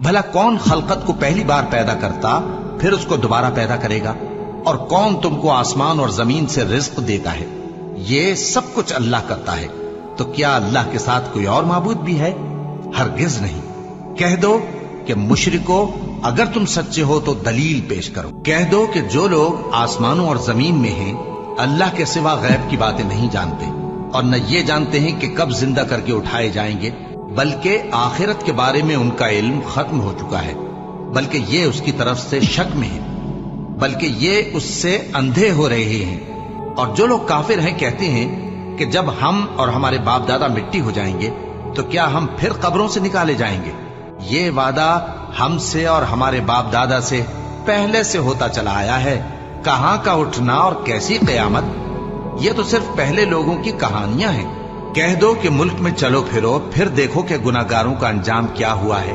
بھلا کون خلقت کو پہلی بار پیدا کرتا پھر اس کو دوبارہ پیدا کرے گا؟ اور کون تم کو آسمان اور زمین سے رزق دیتا ہے؟ یہ سب کچھ اللہ کرتا ہے، تو کیا اللہ کے ساتھ کوئی اور معبود بھی ہے؟ ہرگز نہیں۔ کہہ دو کہ مشرکو، اگر تم سچے ہو تو دلیل پیش کرو۔ کہہ دو کہ جو لوگ آسمانوں اور زمین میں ہیں اللہ کے سوا غیب کی باتیں نہیں جانتے، اور نہ یہ جانتے ہیں کہ کب زندہ کر کے اٹھائے جائیں گے، بلکہ آخرت کے بارے میں ان کا علم ختم ہو چکا ہے، بلکہ یہ اس کی طرف سے شک میں ہے، بلکہ یہ اس سے اندھے ہو رہے ہیں۔ اور جو لوگ کافر ہیں کہتے ہیں کہ جب ہم اور ہمارے باپ دادا مٹی ہو جائیں گے تو کیا ہم پھر قبروں سے نکالے جائیں گے؟ یہ وعدہ ہم سے اور ہمارے باپ دادا سے پہلے سے ہوتا چلا آیا ہے، کہاں کا اٹھنا اور کیسی قیامت؟ یہ تو صرف پہلے لوگوں کی کہانیاں ہیں۔ کہہ دو کہ ملک میں چلو پھرو، پھر دیکھو کہ گناہگاروں کا انجام کیا ہوا ہے۔